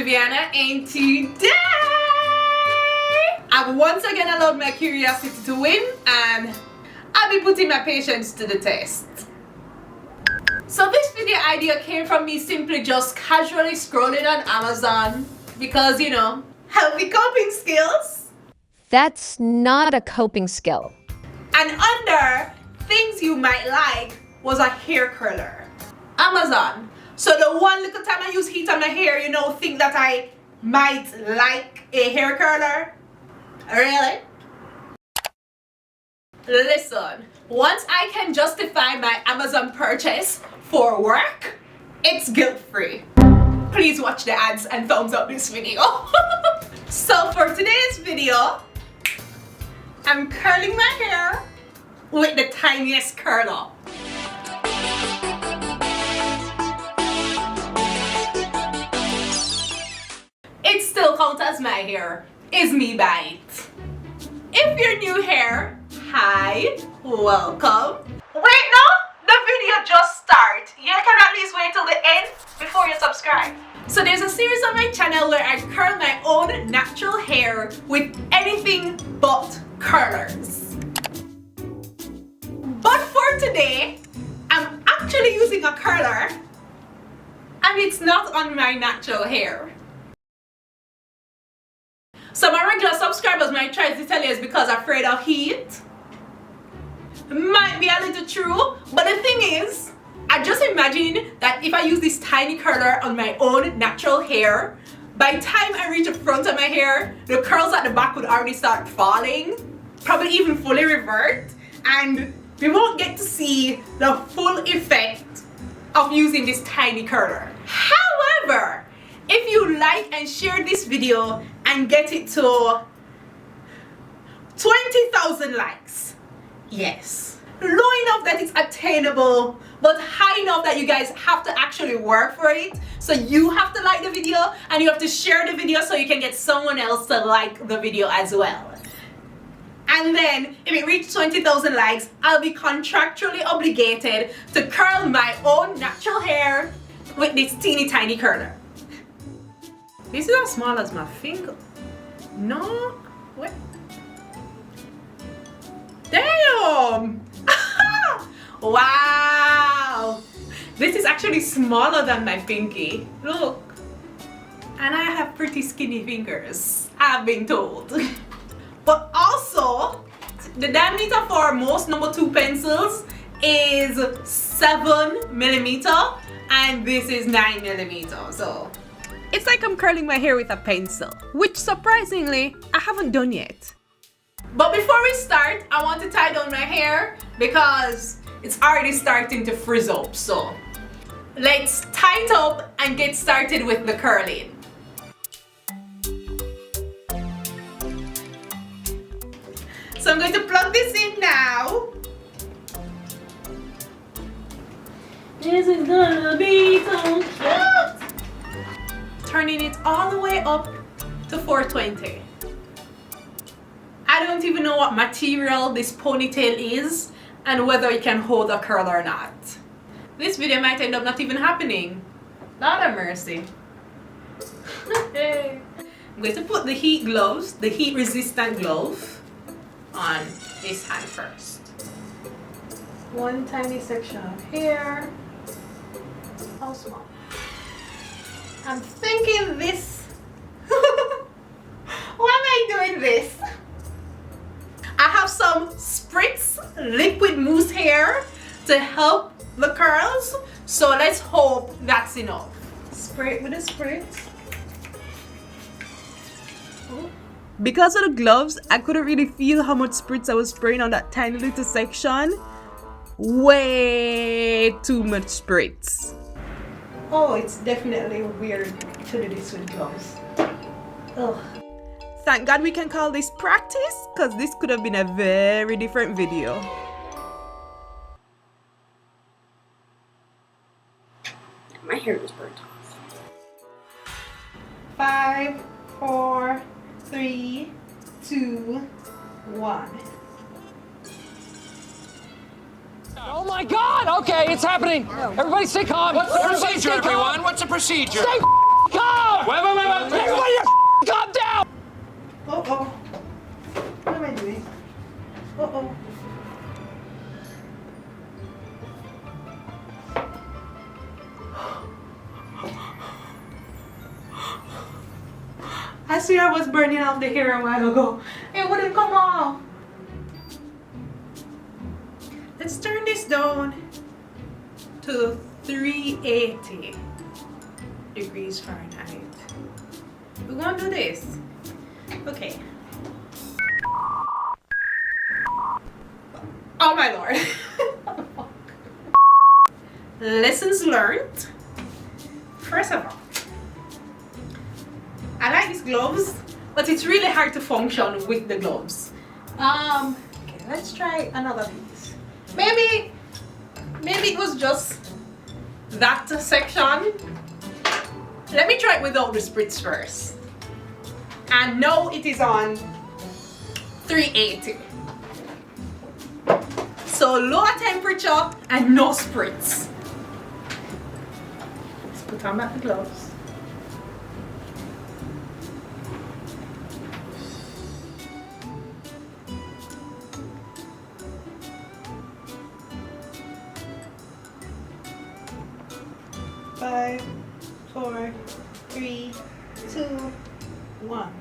Viviana, and today I've once again allowed my curiosity to win, and I'll be putting my patience to the test. So this video idea came from me simply just casually scrolling on Amazon because, you know, healthy coping skills. That's not a coping skill. And under things you might like was a hair curler. Amazon. So the one little time I use heat on my hair, you know, think that I might like a hair curler? Really? Listen, once I can justify my Amazon purchase for work, it's guilt-free. Please watch the ads and thumbs up this video. So for today's video, I'm curling my hair with the tiniest curler. It still counts as my hair. Is me bi-atch. If you're new here, hi, welcome. Wait, no, the video just started. You can at least wait till the end before you subscribe. So there's a series on my channel where I curl my own natural hair with anything but curlers. But for today, I'm actually using a curler and it's not on my natural hair. So my regular subscribers might try to tell you it's because I'm afraid of heat. Might be a little true, but the thing is, I just imagine that if I use this tiny curler on my own natural hair, by the time I reach the front of my hair, the curls at the back would already start falling, probably even fully revert, and we won't get to see the full effect of using this tiny curler. However, if you like and share this video and get it to 20,000 likes, yes, low enough that it's attainable, but high enough that you guys have to actually work for it. So you have to like the video and you have to share the video so you can get someone else to like the video as well. And then if it reaches 20,000 likes, I'll be contractually obligated to curl my own natural hair with this teeny tiny curler. This is as small as my finger. No, wait. Damn! Wow! This is actually smaller than my pinky. Look. And I have pretty skinny fingers, I've been told. But also, the diameter for most number 2 pencils is 7mm and this is 9mm. So it's like I'm curling my hair with a pencil, which surprisingly, I haven't done yet. But before we start, I want to tie down my hair because it's already starting to frizz up. So let's tie it up and get started with the curling. So I'm going to plug this in now. This is gonna be so cute. Turning it all the way up to 420. I don't even know what material this ponytail is and whether it can hold a curl or not. This video might end up not even happening. Lord have mercy. I'm going to put the heat gloves, the heat resistant glove, on this hand first. One tiny section of hair. How small? I'm thinking this. Why am I doing this? I have some spritz liquid mousse hair to help the curls, so let's hope that's enough. Spray it with a spritz. Because of the gloves, I couldn't really feel how much spritz I was spraying on that tiny little section. Way too much spritz. Oh, it's definitely weird to do this with gloves. Ugh. Thank God we can call this practice, because this could have been a very different video. My hair is burnt off. 5, 4, 3, 2, 1. Oh my God! Okay, it's happening. Everybody stay calm. What's the procedure, everyone? What's the procedure? Stay calm! Wait. Everybody calm down! Uh-oh. What am I doing? Uh-oh. I swear I was burning off the hair a while ago. It wouldn't come off. Let's turn this down to 380 degrees Fahrenheit. We're gonna do this. Okay. Oh my lord. What the fuck? Lessons learned. First of all, I like these gloves, but it's really hard to function with the gloves. Okay, let's try another piece. Maybe it was just that section. Let me try it without the spritz first. And now it is on 380. So lower temperature and no spritz. Let's put on back the gloves. Five, 4, 3, 2, 1.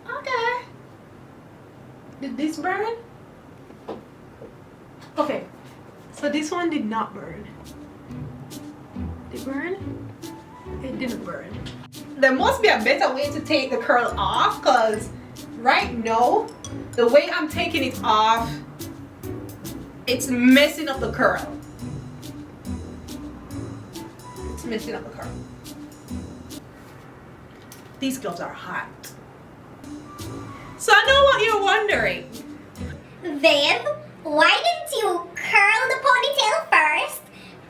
Okay. Did this burn? Okay. So this one did not burn. Did it burn? It didn't burn. There must be a better way to take the curl off, because right now, the way I'm taking it off, it's messing up the curl. It's messing up the curl. These gloves are hot. So I know what you're wondering. Then, why didn't you curl the ponytail first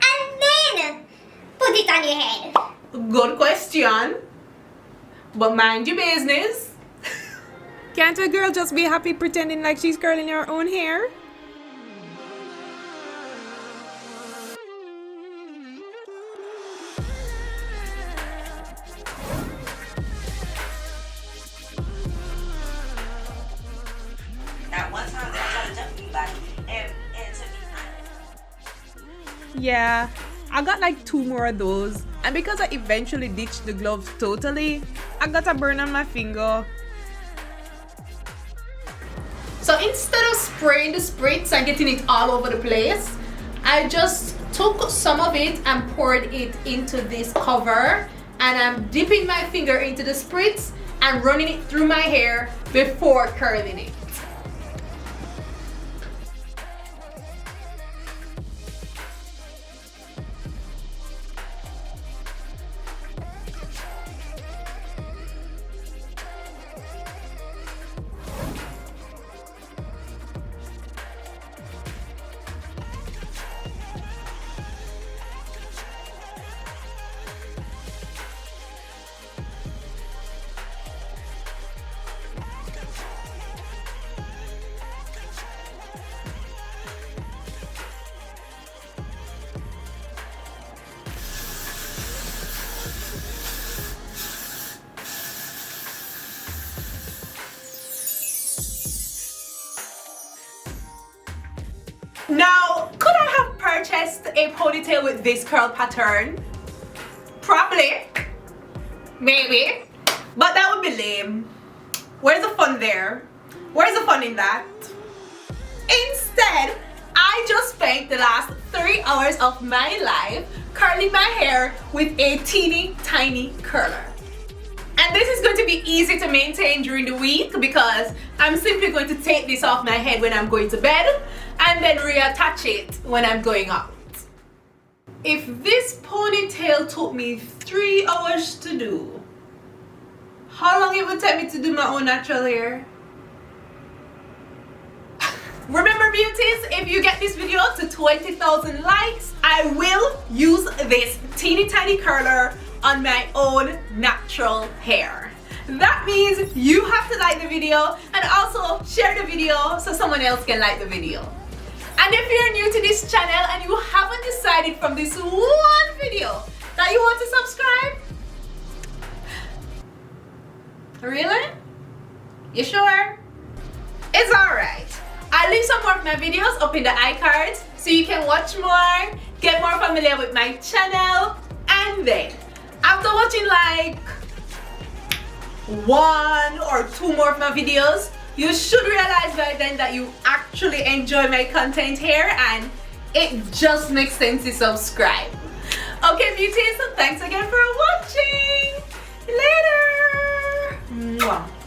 and then put it on your head? Good question. But mind your business. Can't a girl just be happy pretending like she's curling her own hair? That one time they tried to jump me back and took me. Yeah, I got like 2 more of those. And because I eventually ditched the gloves totally, I got a burn on my finger. So instead of spraying the spritz and getting it all over the place, I just took some of it and poured it into this cover, and I'm dipping my finger into the spritz and running it through my hair before curling it. Now, could I have purchased a ponytail with this curl pattern? Probably. Maybe. But that would be lame. Where's the fun there? Where's the fun in that? Instead, I just spent the last 3 hours of my life curling my hair with a teeny tiny curler. And this is going to be easy to maintain during the week because I'm simply going to take this off my head when I'm going to bed and then reattach it when I'm going out. If this ponytail took me 3 hours to do, how long it would take me to do my own natural hair? Remember, beauties, if you get this video to 20,000 likes, I will use this teeny tiny curler on my own natural hair. That means you have to like the video and also share the video so someone else can like the video. And if you're new to this channel and you haven't decided from this one video that you want to subscribe, really? You sure? It's alright. I'll leave some more of my videos up in the iCards so you can watch more, get more familiar with my channel, and then after watching like 1 or 2 more of my videos, you should realize by then that you actually enjoy my content here and it just makes sense to subscribe. Okay, beauties, so thanks again for watching. Later. Mwah.